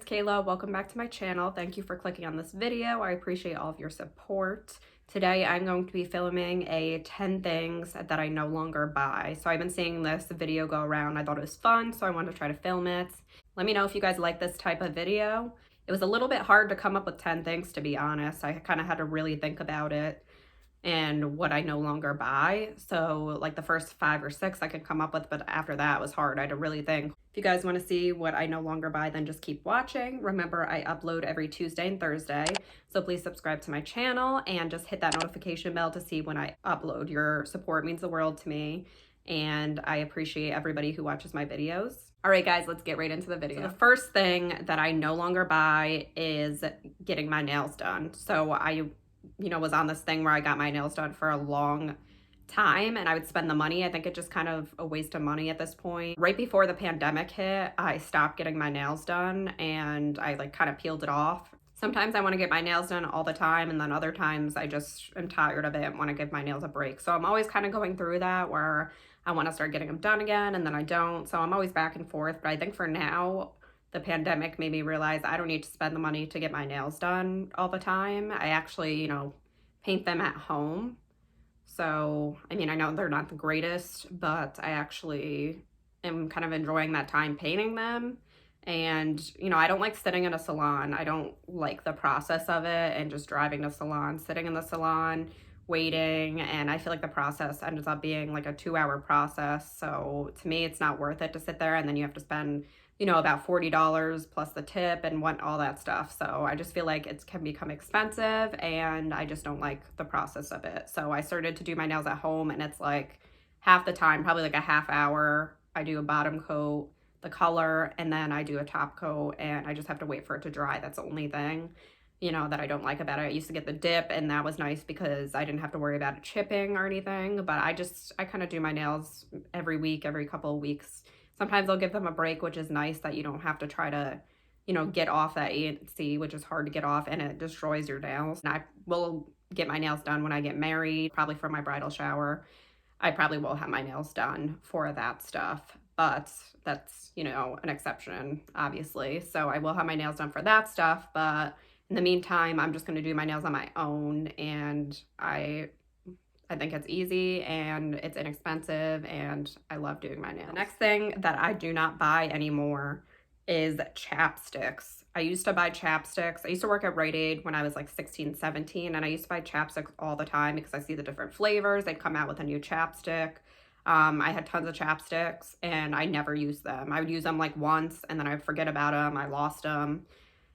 it's Kayla. Welcome back to my channel. Thank you for clicking on this video. I appreciate all of your support. Today I'm going to be filming a 10 things that I no longer buy. So I've been seeing this video go around. I thought it was fun, so I wanted to try to film it. Let me know if you guys like this type of video. It was a little bit hard to come up with 10 things, to be honest. I kind of had to really think about it and what I no longer buy. So like the first 5 or 6 I could come up with, but after that it was hard. I had to really think. If you guys want to see what I no longer buy, then just keep watching. Remember, I upload every Tuesday and Thursday, so please subscribe to my channel and just hit that notification bell to see when I upload. Your support means the world to me, and I appreciate everybody who watches my videos. All right, guys, let's get right into the video. So the first thing that I no longer buy is getting my nails done. So I was on this thing where I got my nails done for a long time and I would spend the money. I think it's just kind of a waste of money at this point. Right before the pandemic hit, I stopped getting my nails done and I like kind of peeled it off. Sometimes I want to get my nails done all the time, and then other times I just am tired of it and want to give my nails a break. So I'm always kind of going through that where I want to start getting them done again and then I don't. So I'm always back and forth. But I think for now, the pandemic made me realize I don't need to spend the money to get my nails done all the time. I actually, paint them at home. So, I mean, I know they're not the greatest, but I actually am kind of enjoying that time painting them. And, I don't like sitting in a salon. I don't like the process of it and just driving to salon, sitting in the salon, waiting. And I feel like the process ends up being like a 2-hour process. So to me, it's not worth it to sit there and then you have to spend about $40 plus the tip and all that stuff. So I just feel like it can become expensive and I just don't like the process of it. So I started to do my nails at home, and it's like half the time, probably like a half hour, I do a bottom coat, the color, and then I do a top coat, and I just have to wait for it to dry. That's the only thing, that I don't like about it. I used to get the dip, and that was nice because I didn't have to worry about it chipping or anything, but I kind of do my nails every week, every couple of weeks. Sometimes I'll give them a break, which is nice that you don't have to try to, get off that ANC, which is hard to get off and it destroys your nails. And I will get my nails done when I get married, probably for my bridal shower. I probably will have my nails done for that stuff, but that's, an exception, obviously. So I will have my nails done for that stuff, but in the meantime, I'm just going to do my nails on my own, and I think it's easy and it's inexpensive and I love doing my nails. The next thing that I do not buy anymore is chapsticks. I used to buy chapsticks. I used to work at Rite Aid when I was like 16, 17, and I used to buy chapsticks all the time because I see the different flavors. They'd come out with a new chapstick. I had tons of chapsticks and I never used them. I would use them like once and then I would forget about them. I lost them.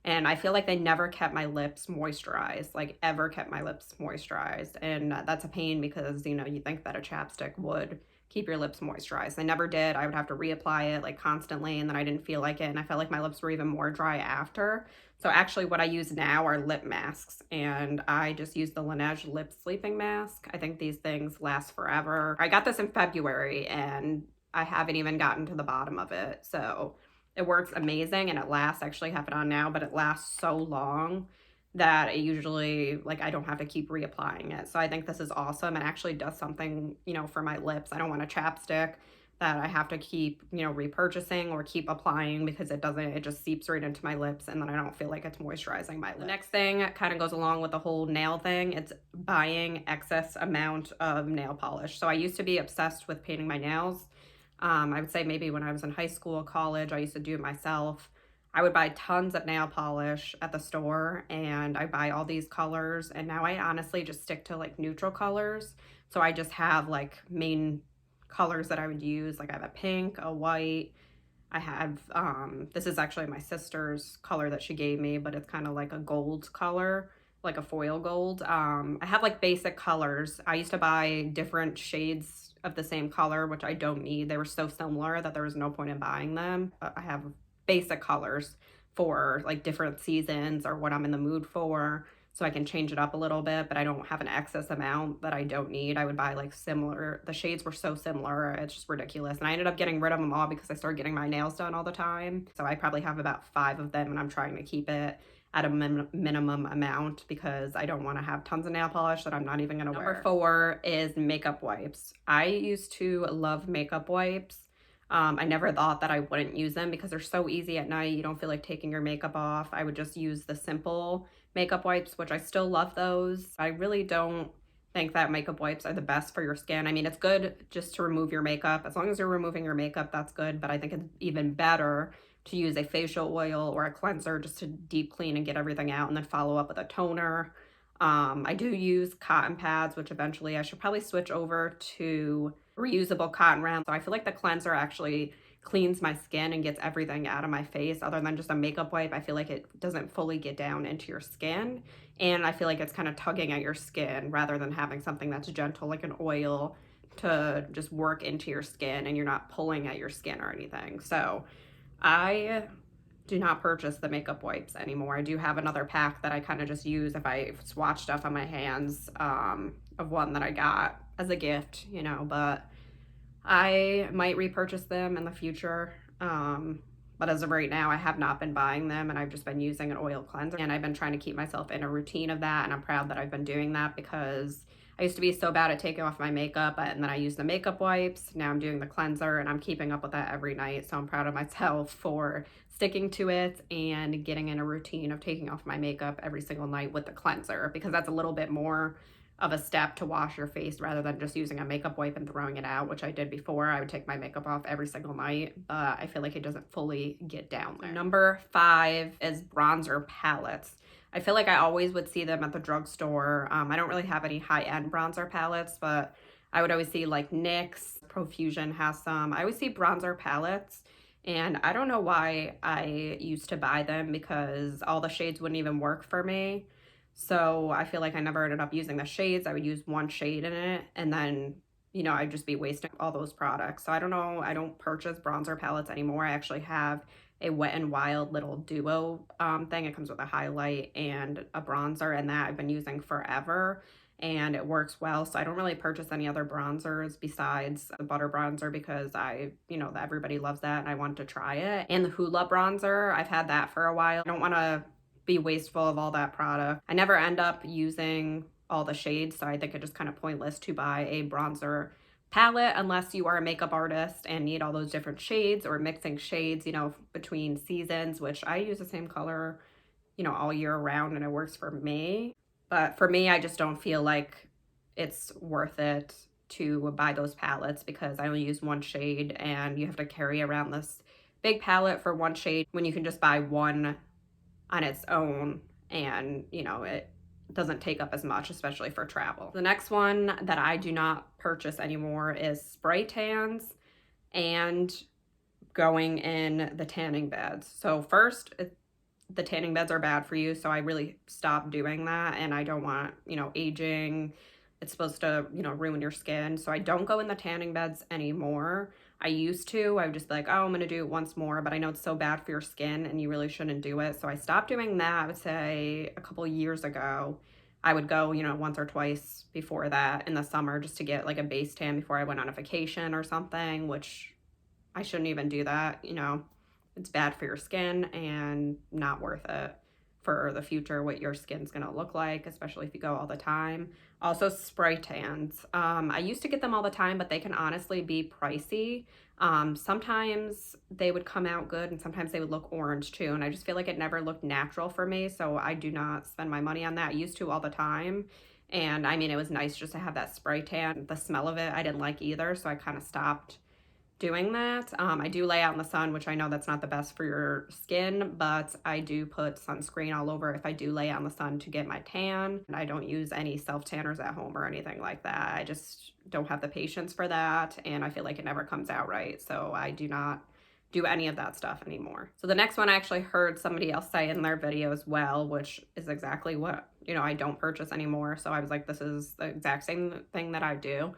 And I feel like they never kept my lips moisturized, like ever kept my lips moisturized. And that's a pain because, you think that a chapstick would keep your lips moisturized. They never did. I would have to reapply it like constantly, and then I didn't feel like it. And I felt like my lips were even more dry after. So actually what I use now are lip masks, and I just use the Laneige lip sleeping mask. I think these things last forever. I got this in February and I haven't even gotten to the bottom of it. So it works amazing and it lasts. Actually have it on now, but it lasts so long that it usually, like, I don't have to keep reapplying it. So I think this is awesome. It actually does something, for my lips. I don't want a chapstick that I have to keep, repurchasing or keep applying because it just seeps right into my lips and then I don't feel like it's moisturizing my lips. The next thing kind of goes along with the whole nail thing. It's buying excess amount of nail polish. So I used to be obsessed with painting my nails. I would say maybe when I was in high school, college, I used to do it myself. I would buy tons of nail polish at the store and I buy all these colors, and now I honestly just stick to like neutral colors. So I just have like main colors that I would use. Like I have a pink, a white. I have, this is actually my sister's color that she gave me, but it's kind of like a gold color, like a foil gold. I have like basic colors. I used to buy different shades of the same color, which I don't need. They were so similar that there was no point in buying them. I have basic colors for like different seasons or what I'm in the mood for, so I can change it up a little bit, but I don't have an excess amount that I don't need. I would buy like similar. The shades were so similar, it's just ridiculous. And I ended up getting rid of them all because I started getting my nails done all the time. So I probably have about 5 of them and I'm trying to keep it at a minimum amount because I don't want to have tons of nail polish that I'm not even going to wear. Number 4 is makeup wipes. I used to love makeup wipes. I never thought that I wouldn't use them because they're so easy at night. You don't feel like taking your makeup off. I would just use the simple makeup wipes, which I still love those. I really don't think that makeup wipes are the best for your skin. I mean, it's good just to remove your makeup. As long as you're removing your makeup, that's good. But I think it's even better to use a facial oil or a cleanser just to deep clean and get everything out and then follow up with a toner. I do use cotton pads, which eventually I should probably switch over to reusable cotton rounds. So I feel like the cleanser actually cleans my skin and gets everything out of my face other than just a makeup wipe. I feel like it doesn't fully get down into your skin. And I feel like it's kind of tugging at your skin rather than having something that's gentle like an oil to just work into your skin and you're not pulling at your skin or anything. So I do not purchase the makeup wipes anymore. I do have another pack that I kind of just use if I swatch stuff on my hands, of one that I got as a gift, you know, but I might repurchase them in the future. But as of right now, I have not been buying them and I've just been using an oil cleanser. And I've been trying to keep myself in a routine of that. And I'm proud that I've been doing that because I used to be so bad at taking off my makeup and then I used the makeup wipes. Now I'm doing the cleanser and I'm keeping up with that every night. So I'm proud of myself for sticking to it and getting in a routine of taking off my makeup every single night with the cleanser because that's a little bit more of a step to wash your face rather than just using a makeup wipe and throwing it out, which I did before. I would take my makeup off every single night, but I feel like it doesn't fully get down there. Number 5 is bronzer palettes. I feel like I always would see them at the drugstore. I don't really have any high-end bronzer palettes, but I would always see like NYX, Profusion has some. I always see bronzer palettes. And I don't know why I used to buy them because all the shades wouldn't even work for me. So I feel like I never ended up using the shades. I would use one shade in it and then, you know, I'd just be wasting all those products. So I don't know. I don't purchase bronzer palettes anymore. I actually have a Wet n Wild little duo thing. It comes with a highlight and a bronzer and that I've been using forever and it works well. So I don't really purchase any other bronzers besides the butter bronzer because you know, that everybody loves that and I want to try it. And the Hoola bronzer, I've had that for a while. I don't want to be wasteful of all that product. I never end up using all the shades, so I think it's just kind of pointless to buy a bronzer palette unless you are a makeup artist and need all those different shades or mixing shades, you know, between seasons, which I use the same color, you know, all year round and it works for me. But for me, I just don't feel like it's worth it to buy those palettes because I only use one shade and you have to carry around this big palette for one shade when you can just buy one on its own and, you know, it doesn't take up as much, especially for travel. The next one that I do not purchase anymore is spray tans and going in the tanning beds. So first, the tanning beds are bad for you, so I really stopped doing that and I don't want, you know, aging. It's supposed to, you know, ruin your skin. So I don't go in the tanning beds anymore. I used to. I would just be like, oh, I'm going to do it once more, but I know it's so bad for your skin and you really shouldn't do it. So I stopped doing that, I would say a couple years ago. I would go, you know, once or twice before that in the summer just to get like a base tan before I went on a vacation or something, which I shouldn't even do that, you know. It's bad for your skin and not worth it for the future, what your skin's gonna look like, especially if you go all the time. Also spray tans. I used to get them all the time, but they can honestly be pricey. Sometimes they would come out good and sometimes they would look orange too. And I just feel like it never looked natural for me. So I do not spend my money on that. I used to all the time. And I mean, it was nice just to have that spray tan. The smell of it, I didn't like either. So I kind of stopped doing that. I do lay out in the sun, which I know that's not the best for your skin, but I do put sunscreen all over if I do lay out in the sun to get my tan. And I don't use any self tanners at home or anything like that. I just don't have the patience for that and I feel like it never comes out right. So I do not do any of that stuff anymore. So the next one I actually heard somebody else say in their video as well, which is exactly what, you know, I don't purchase anymore. So I was like, this is the exact same thing that I do.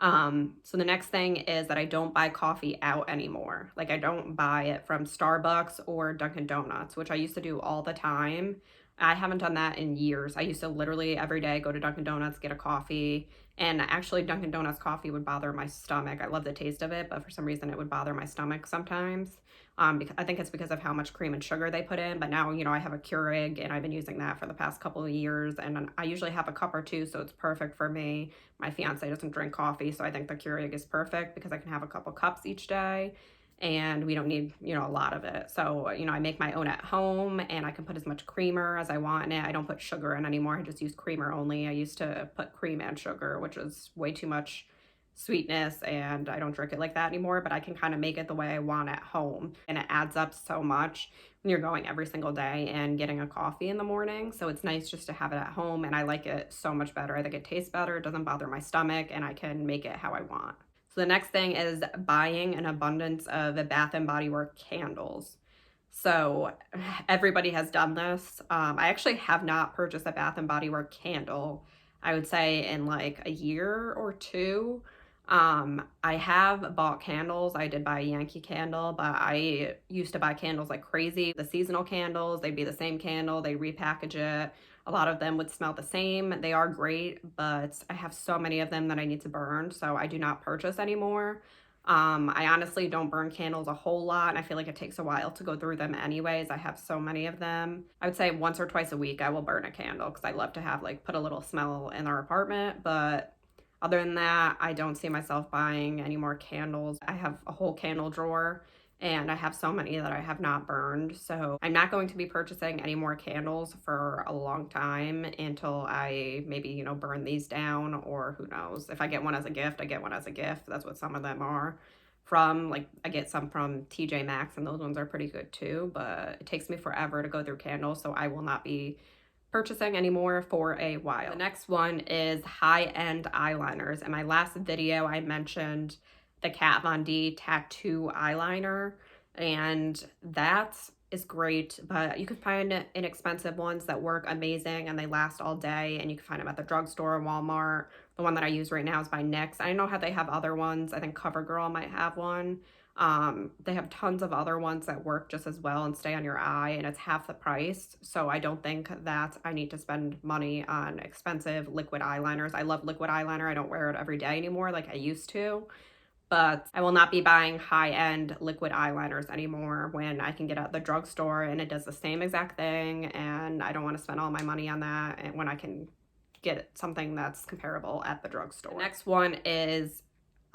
So the next thing is that I don't buy coffee out anymore. Like I don't buy it from Starbucks or Dunkin' Donuts, which I used to do all the time. I haven't done that in years. I used to literally every day go to Dunkin' Donuts, get a coffee, and actually Dunkin' Donuts coffee would bother my stomach. I love the taste of it, but for some reason it would bother my stomach sometimes. Because I think it's because of how much cream and sugar they put in. But now, I have a Keurig and I've been using that for the past couple of years, and I usually have a cup or two, so it's perfect for me. My fiance doesn't drink coffee, so I think the Keurig is perfect because I can have a couple cups each day and we don't need, a lot of it. So, I make my own at home and I can put as much creamer as I want in it. I don't put sugar in anymore. I just use creamer only. I used to put cream and sugar, which is way too much sweetness, and I don't drink it like that anymore, but I can kind of make it the way I want at home. And it adds up so much when you're going every single day and getting a coffee in the morning. So it's nice just to have it at home, and I like it so much better. I think it tastes better, it doesn't bother my stomach, and I can make it how I want. So the next thing is buying an abundance of Bath and Body Works candles. So everybody has done this. I actually have not purchased a Bath and Body Works candle, I would say, in like a year or two. I have bought candles. I did buy a Yankee candle, but I used to buy candles like crazy. The seasonal candles, they'd be the same candle, they repackage it. A lot of them would smell the same. They are great, but I have so many of them that I need to burn, so I do not purchase anymore. I honestly don't burn candles a whole lot, and I feel like it takes a while to go through them anyways. I have so many of them. I would say once or twice a week I will burn a candle because I love to have like put a little smell in our apartment, but other than that, I don't see myself buying any more candles. I have a whole candle drawer and I have so many that I have not burned. So I'm not going to be purchasing any more candles for a long time until I maybe, burn these down, or who knows. If I get one as a gift, I get one as a gift. That's what some of them are from. Like, I get some from TJ Maxx and those ones are pretty good too, but it takes me forever to go through candles, so I will not be purchasing anymore for a while. The next one is high-end eyeliners. In my last video, I mentioned the Kat Von D tattoo eyeliner, and that is great, but you can find inexpensive ones that work amazing and they last all day, and you can find them at the drugstore, Walmart. The one that I use right now is by NYX. I know how they have other ones. I think CoverGirl might have one. They have tons of other ones that work just as well and stay on your eye, and it's half the price. So I don't think that I need to spend money on expensive liquid eyeliners. I love liquid eyeliner. I don't wear it every day anymore like I used to, but I will not be buying high-end liquid eyeliners anymore when I can get at the drugstore and it does the same exact thing, and I don't want to spend all my money on that and when I can get something that's comparable at the drugstore. The next one is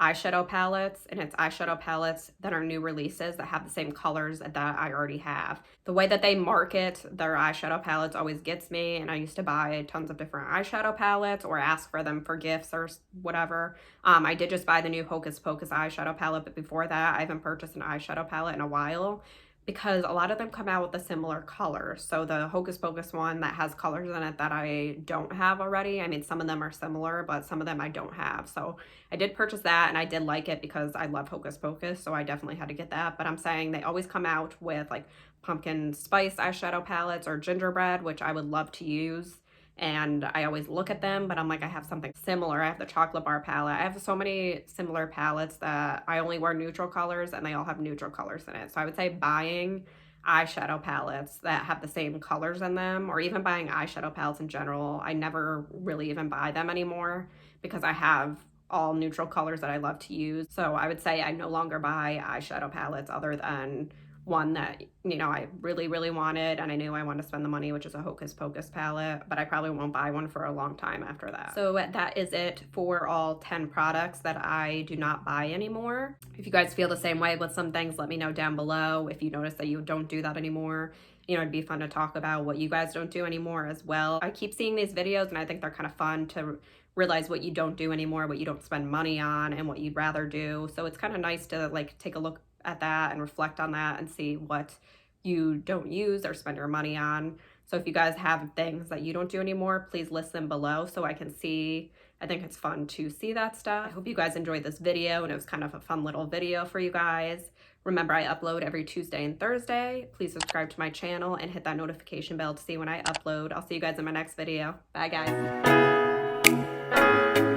eyeshadow palettes, and it's eyeshadow palettes that are new releases that have the same colors that I already have. The way that they market their eyeshadow palettes always gets me, and I used to buy tons of different eyeshadow palettes or ask for them for gifts or whatever. I did just buy the new Hocus Pocus eyeshadow palette, but before that I haven't purchased an eyeshadow palette in a while because a lot of them come out with a similar color. So the Hocus Pocus one that has colors in it that I don't have already, I mean, some of them are similar, but some of them I don't have. So I did purchase that and I did like it because I love Hocus Pocus, so I definitely had to get that. But I'm saying they always come out with like pumpkin spice eyeshadow palettes or gingerbread, which I would love to use. And I always look at them, but I'm like, I have something similar. I have the chocolate bar palette. I have so many similar palettes that I only wear neutral colors and they all have neutral colors in it. So I would say buying eyeshadow palettes that have the same colors in them, or even buying eyeshadow palettes in general. I never really even buy them anymore because I have all neutral colors that I love to use. So I would say I no longer buy eyeshadow palettes other than one that, I really, really wanted and I knew I wanted to spend the money, which is a Hocus Pocus palette, but I probably won't buy one for a long time after that. So that is it for all 10 products that I do not buy anymore. If you guys feel the same way with some things, let me know down below. If you notice that you don't do that anymore, it'd be fun to talk about what you guys don't do anymore as well. I keep seeing these videos and I think they're kind of fun to realize what you don't do anymore, what you don't spend money on, and what you'd rather do. So it's kind of nice to like take a look at that and reflect on that and see what you don't use or spend your money on. So if you guys have things that you don't do anymore, please list them below so I can see. I think it's fun to see that stuff. I hope you guys enjoyed this video and it was kind of a fun little video for you guys. Remember, I upload every Tuesday and Thursday. Please subscribe to my channel and hit that notification bell to see when I upload. I'll see you guys in my next video. Bye guys.